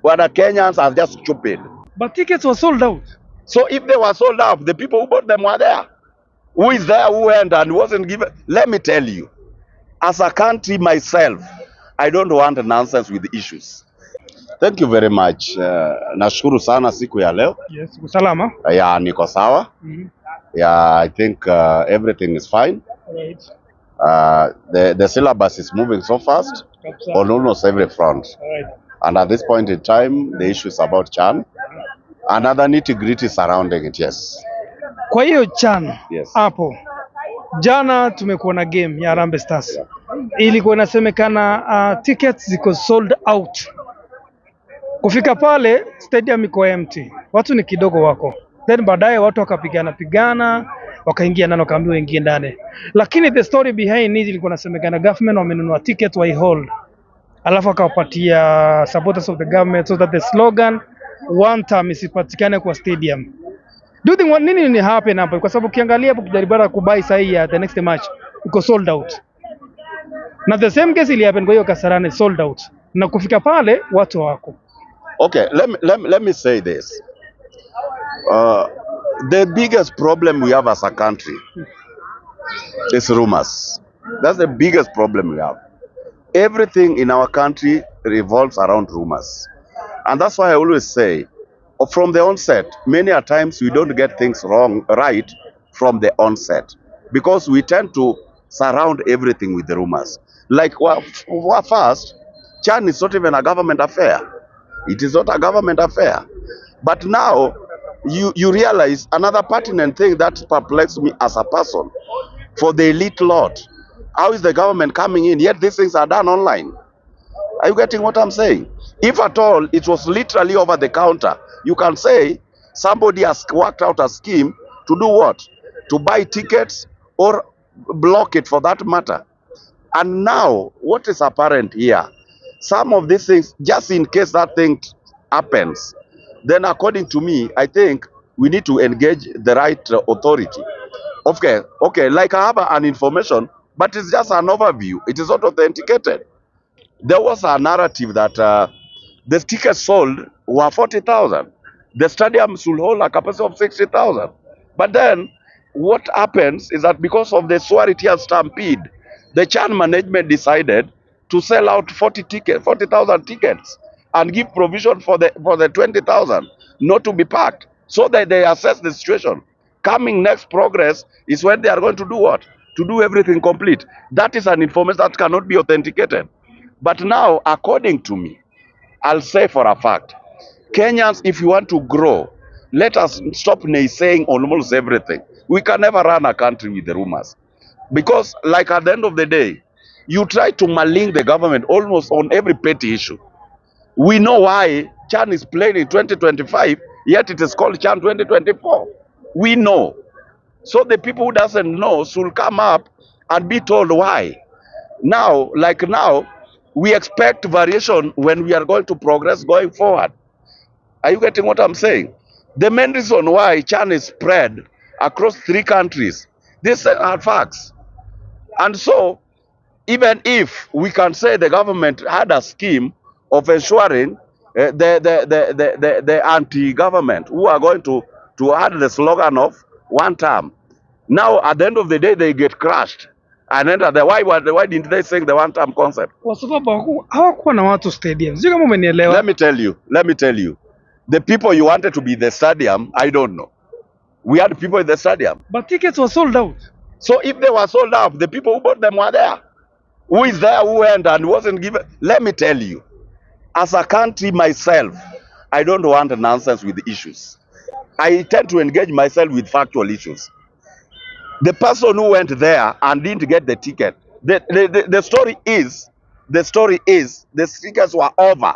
Well, the Kenyans are just stupid. But tickets were sold out. So if they were sold out, the people who bought them were there. Who is there who went and wasn't given? Let me tell you, as a country myself, I don't want nonsense with issues. Thank you very much. Nashukuru sana siku ya leo. Yes, usalama. Yeah, niko sawa. Yeah, I think everything is fine. Right. The syllabus is moving so fast on almost every front. Right. And at this point in time, the issue is about Chan. Another nitty-gritty surrounding it, yes. Kwa hiyo Chan Yes. hapo jana tumekuwa na game ya Harambee Stars. Ilikuwa inasemekana tickets ziko sold out. Kufika pale stadium iko empty. Watu ni kidogo wako. Then baadaye watu wakapigana wakaingia ndani wakaambiwa ingie ndani. Lakini the story behind it ilikuwa inasemekana government wamenunua ticket wa hold. Alafu akawapatia supporters of the government so that the slogan one time isipatikane kwa stadium. Do you think nini ni happen hapa? Kwa sababu ukiangalia hapo kujaribu kubai sahi ya the next match iko sold out. Na the same case ili happen kwa hiyo Kasarani sold out. Na kufika pale watu wako. Okay, let me say this. The biggest problem we have as a country is rumors. That's the biggest problem we have. Everything in our country revolves around rumors. And that's why I always say, from the onset, many a times we don't get things right from the onset. Because we tend to surround everything with the rumors. Like, first, Chan is not even a government affair. It is not a government affair. But now, you realize another pertinent thing that perplexes me as a person. For the elite lot, how is the government coming in? Yet these things are done online. Are you getting what I'm saying? If at all, it was literally over the counter. You can say somebody has worked out a scheme to do what? To buy tickets or block it for that matter. And now, what is apparent here? Some of these things, just in case that thing happens, then according to me, I think we need to engage the right authority. Okay, like I have an information, but it's just an overview. It is not authenticated. There was a narrative that the tickets sold were 40,000. The stadium should hold a capacity of 60,000. But then, what happens is that because of the Swaritian stampede, the Chan management decided to sell out 40,000 tickets and give provision for the 20,000 not to be packed, so that they assess the situation. Coming next progress is when they are going to do what? To do everything complete. That is an information that cannot be authenticated. But now, according to me, I'll say for a fact, Kenyans, if you want to grow, let us stop naysaying almost everything. We can never run a country with the rumors. Because, like at the end of the day, you try to malign the government almost on every petty issue. We know why Chan is playing in 2025, yet it is called Chan 2024. We know. So the people who doesn't know should come up and be told why. Now, we expect variation when we are going to progress going forward. Are you getting what I'm saying? The main reason why Chan is spread across 3 countries, these are facts. And so, even if we can say the government had a scheme of ensuring the anti-government who are going to add the slogan of one term, now at the end of the day they get crushed. And then why didn't they sing the one term concept? Kwa sababu hawakuwa na watu stadium. Sio kama umenielewa. Let me tell you. The people you wanted to be the stadium, I don't know. We had people in the stadium. But tickets were sold out. So if they were sold out, the people who bought them were there. Who is there who went and wasn't given? Let me tell you, as a country myself, I don't want nonsense with issues. I tend to engage myself with factual issues. The person who went there and didn't get the ticket, the story is the tickets were over.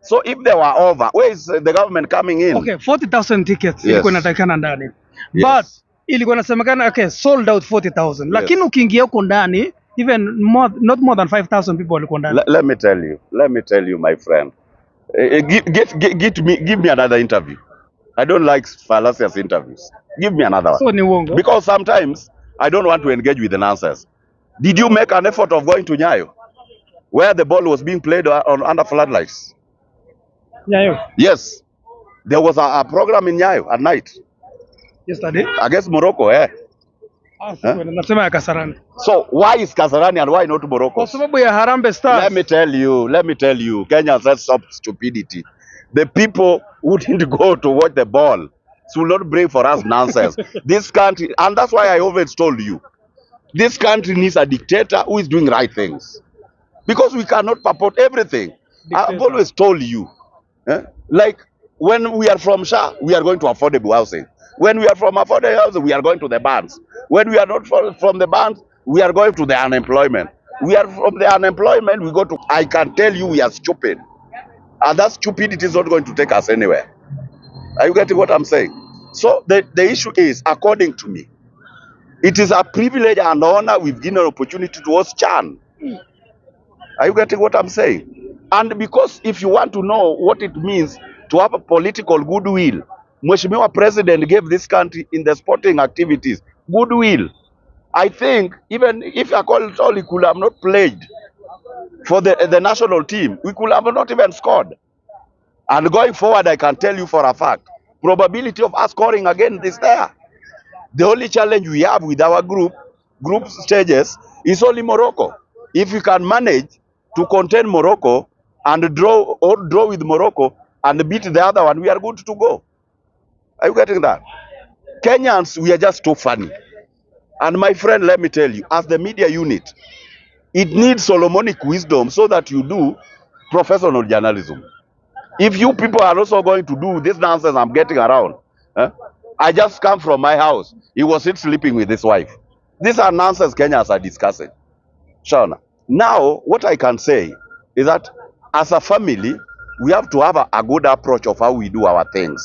So if they were over, where is the government coming in? Okay, 40,000 tickets Yes. ilikuwa inatakikana ndani. Yes. But ilikuwa inasemekana okay, sold out 40,000. Lakini ukiingia huko ndani even not more than 5,000 people walikuwa ndani. Let me tell you my friend. Give me another interview. I don't like fallacious interviews. Give me another one. So ni uongo. Because sometimes I don't want to engage with the nonsense. Did you make an effort of going to Nyayo, where the ball was being played under floodlights? Nyayo, Yes, there was a program in Nyayo at night yesterday. against Morocco. Eh? Huh? Nasema ya Kasarani. So why is Kasarani and why not Morocco? Kwa sababu ya Harambee Stars. Let me tell you, Kenyans, let's stop stupidity. The people who didn't go to watch the ball should not bring for us nonsense. This country, and that's why I always told you, this country needs a dictator who is doing right things. Because we cannot purport everything. I've always told you, like when we are from Shah, we are going to affordable housing. When we are from affordable housing, we are going to the bands. When we are not from the bands, we are going to the unemployment. We are from the unemployment, we go to, I can tell you we are stupid. And that stupidity is not going to take us anywhere. Are you getting what I'm saying? So the issue is, according to me, it is a privilege and honor we've given an opportunity to host Chan. Are you getting what I'm saying? And because if you want to know what it means to have a political goodwill, Mheshimiwa President gave this country in the sporting activities goodwill. I think even if I call it all, he could have not played for the national team. We could have not even scored. And going forward, I can tell you for a fact, probability of us scoring again is there. The only challenge we have with our group stages is only Morocco. If we can manage to contain Morocco and draw with Morocco and beat the other one, we are good to go. Are you getting that? Kenyans, we are just too funny. And my friend, let me tell you, as the media unit, it needs Solomonic wisdom so that you do professional journalism. If you people are also going to do this nonsense I'm getting around, I just come from my house. He was sleeping with his wife. These are nonsense Kenyans are discussing. Shauna. Now, what I can say is that as a family, we have to have a good approach of how we do our things.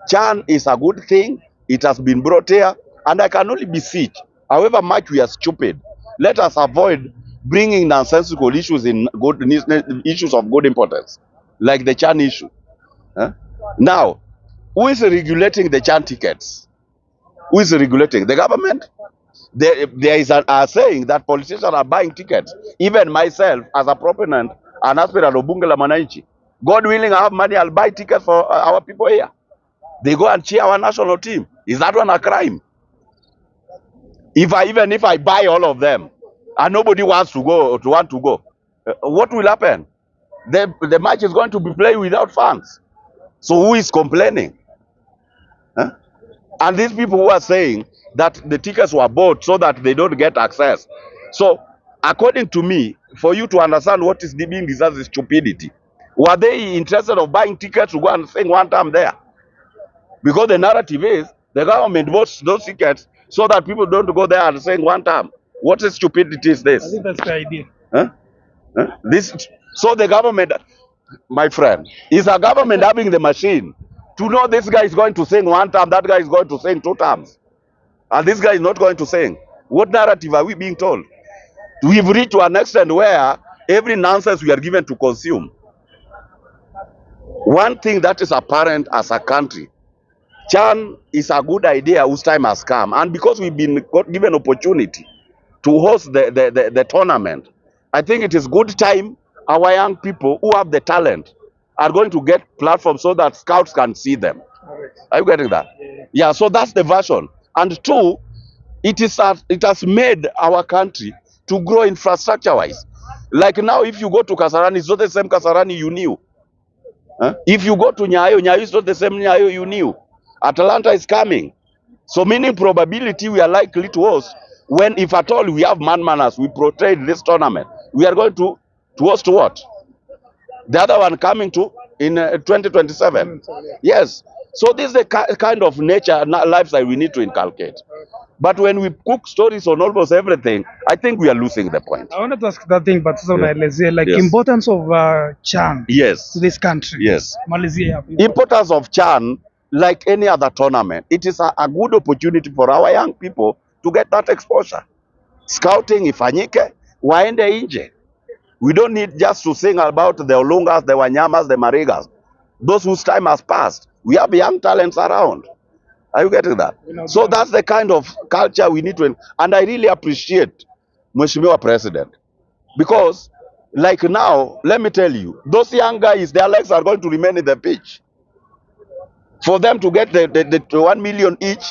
Chan is a good thing. It has been brought here. And I can only beseech, however much we are stupid, let us avoid bringing nonsensical issues in issues of good importance, like the Chan issue. Now, who is regulating the Chan tickets? Who is regulating? The government? There is a saying that politicians are buying tickets. Even myself, as a proponent, an aspirant of Bunge la Mwananchi, God willing, I have money, I'll buy tickets for our people here. They go and cheer our national team. Is that one a crime? Even if I buy all of them, and nobody wants to go, what will happen? The match is going to be played without fans. So who is complaining? And these people who are saying that the tickets were bought so that they don't get access. So, according to me, for you to understand what is being deserves is stupidity. Were they interested of buying tickets to go and sing one time there? Because the narrative is the government bought those tickets so that people don't go there and sing one time. What is stupidity is this? I think that's the idea. So the government, my friend, is a government having the machine to know this guy is going to sing one time, that guy is going to sing two times, and this guy is not going to sing. What narrative are we being told? We've reached to an extent where every nonsense we are given to consume. One thing that is apparent as a country, Chan is a good idea whose time has come, and because we've been given opportunity to host the tournament, I think it is good time our young people who have the talent are going to get platforms so that scouts can see them. Are you getting that? Yeah, so that's the version. And two, it has made our country to grow infrastructure-wise. Like now, if you go to Kasarani, it's not the same Kasarani you knew. If you go to Nyayo, Nyayo is not the same Nyayo you knew. Atalanta is coming. So meaning probability we are likely to host when, if at all we have man-manners, we portray this tournament, we are going to host what? The other one coming to in 2027. Yes. So this is the kind of nature and lifestyle we need to inculcate. But when we cook stories on almost everything, I think we are losing the point. I wanted to ask that thing, but so like Yes. importance of Chan Yes. to this country. Yes. Malaysia. Importance of Chan, like any other tournament, it is a good opportunity for our young people to get that exposure. Scouting ifanyike, waende nje. We don't need just to sing about the Olungas, the Wanyamas, the Marigas. Those whose time has passed. We have young talents around. Are you getting that? So that's the kind of culture we need to, and I really appreciate Mheshimiwa President, because Like now, let me tell you, those young guys, their legs are going to remain in the pitch. For them to get the 1 million each,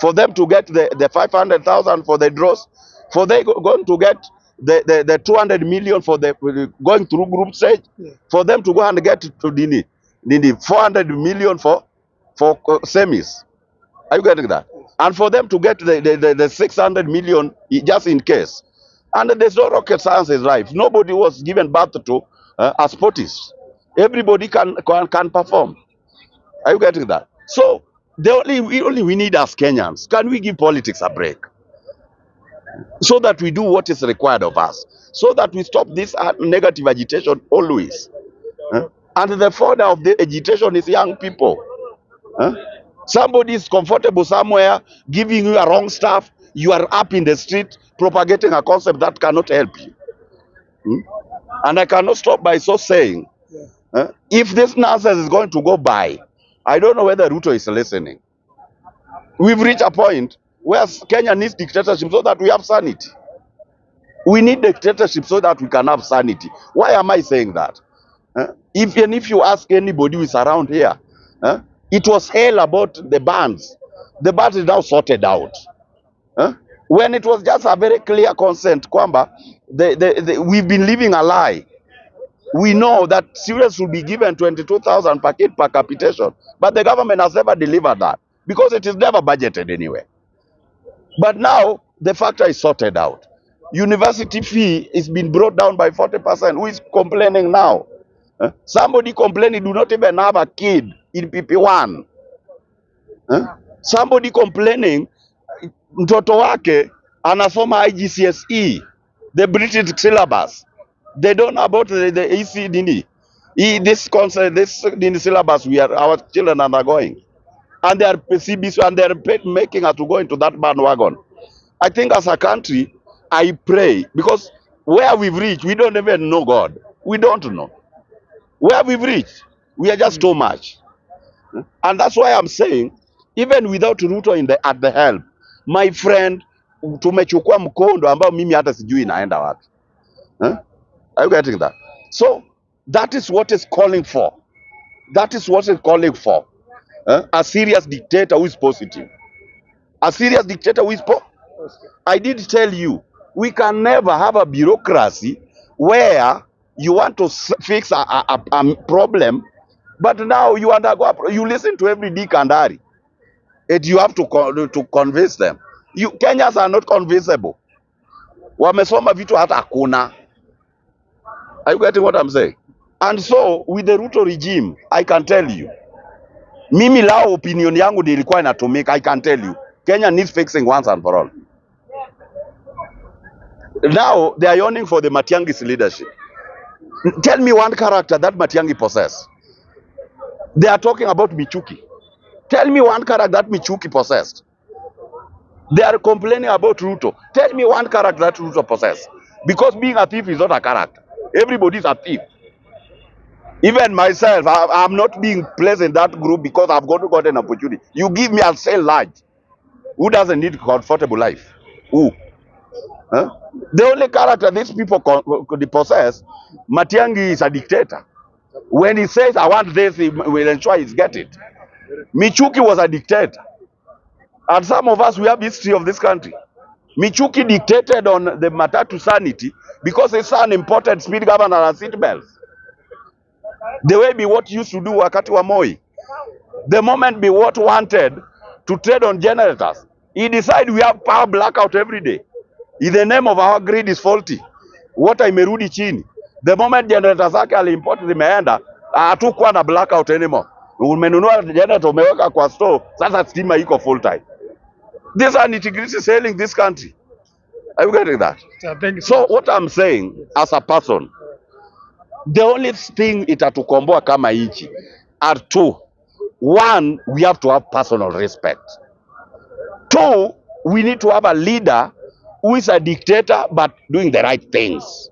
for them to get the 500,000 for the draws, for they going to get the 200 million for the going through group stage, for them to go and get to the 400 million for semis. Are you getting that? And for them to get the 600 million just in case. And there's no rocket science in life. Nobody was given birth to a sportist. Everybody can perform. Are you getting that? So we need as Kenyans, can we give politics a break? So that we do what is required of us. So that we stop this negative agitation always. And the founder of the agitation is young people. Somebody is comfortable somewhere, giving you a wrong stuff. You are up in the street propagating a concept that cannot help you. And I cannot stop by so saying, if this nonsense is going to go by, I don't know whether Ruto is listening. We've reached a point where Kenya needs dictatorship so that we have sanity. We need dictatorship so that we can have sanity. Why am I saying that? If you ask anybody who is around here, it was hell about the bands. The bands is now sorted out. When it was just a very clear consent, kwamba we've been living a lie. We know that students will be given 22,000 per kid per capitation, but the government has never delivered that because it is never budgeted anyway. But now the factor is sorted out. University fee is being brought down by 40%. Who is complaining now? Somebody complaining do not even have a kid in PP1. Somebody complaining mtoto wake anasoma IGCSE, the British syllabus. They don't know about the ECD. This concept, this syllabus our children are undergoing. And they are CBC and they are making us to go into that bandwagon. I think as a country, I pray, because where we've reached, we don't even know God. We don't know. Where we've reached, we are just too much. And that's why I'm saying, even without Ruto at the help, my friend, tumechukua mkondo ambao mimi hata sijui inaenda wapi. Are you getting that? So, that is what is calling for. That is what is calling for. A serious dictator who is positive. A serious dictator who is I did tell you, we can never have a bureaucracy where you want to fix a problem, but now you listen to every Dick and Harry, and you have to convince them. Kenyans are not convincible. Wamesoma vitu hata hakuna. Are you getting what I'm saying? And so with the Ruto regime, I can tell you, mimi lao opinion yangu nilikuwa inatumika. I can tell you, Kenya needs fixing once and for all. Now they are yearning for the Matiangi's leadership. Tell me one character that Matiangi possesses. They are talking about Michuki. Tell me one character that Michuki possessed. They are complaining about Ruto. Tell me one character that Ruto possesses. Because being a thief is not a character. Everybody is a thief. Even myself, I'm not being placed in that group because I've got an opportunity. You give me, I'll sell large. Who doesn't need comfortable life? Who? The only character these people possess, Matiangi is a dictator. When he says, I want this, he will ensure he's get it. Michuki was a dictator. And some of us, we have history of this country. Michuki dictated on the Matatu sanity because his son imported speed governor and seat belts. The way Biwott used to do wakati wa Moi. The moment Biwott wanted to trade on generators, he decided we have power blackout every day. In the name of our grid is faulty. Water imerudi chini. The moment generator zake aliimport zimeenda, hatukuwa na blackout anymore. Umenunua generator umeweka kwa store, sasa stima iko full time. These are nitty-gritty selling this country. Are you getting that? Yeah, thank you. So what I'm saying as a person, the only thing itatukomboa kama nchi are two. One, we have to have personal respect. Two, we need to have a leader who is a dictator but doing the right things.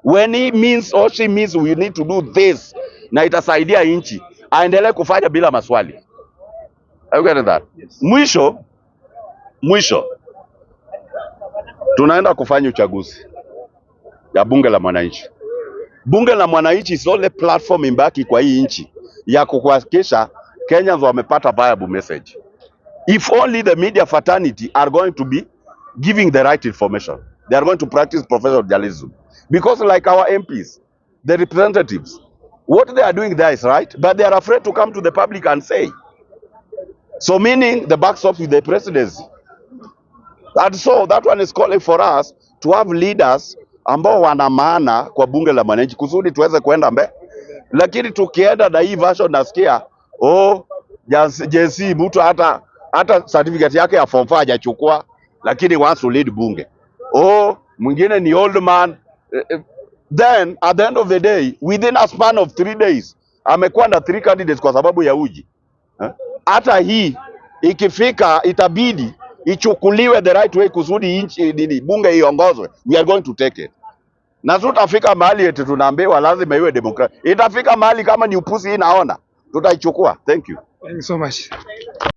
When he means or she means we need to do this, na itasaidia nchi, aendelee kufanya bila maswali. Are you getting that? Yes. Mwisho tunaenda kufanya uchaguzi ya bunge la mwananchi. Bunge la Mwananchi is only platform imbaki kwa hii nchi ya kuhakikisha Kenyans wamepata viable message. If only the media fraternity are going to be giving the right information, they are going to practice professional journalism. Because like our MPs, the representatives, what they are doing there is right, but they are afraid to come to the public and say. So meaning the back stops with the presidency. And so that one is calling for us to have leaders ambao wana maana kwa bunge la mwananchi kusudi tuweze kwenda mbele. Lakini tukienda na hii version nasikia JC mtu hata certificate yake ya form 4 hajachukua, lakini wants to lead bunge. Mwingine ni old man. Then at the end of the day, within a span of 3 days amekuwa na 3 candidates kwa sababu ya uji. Hata hii ikifika itabidi ichukuliwe the right way kusudi nchi bunge iongozwe. We are going to take it. Na tutafika mahali eti tunaambiwa lazima iwe demokrasia. Itafika mahali kama ni upuzi hii naona tutaichukua. Thank you. Thank you so much.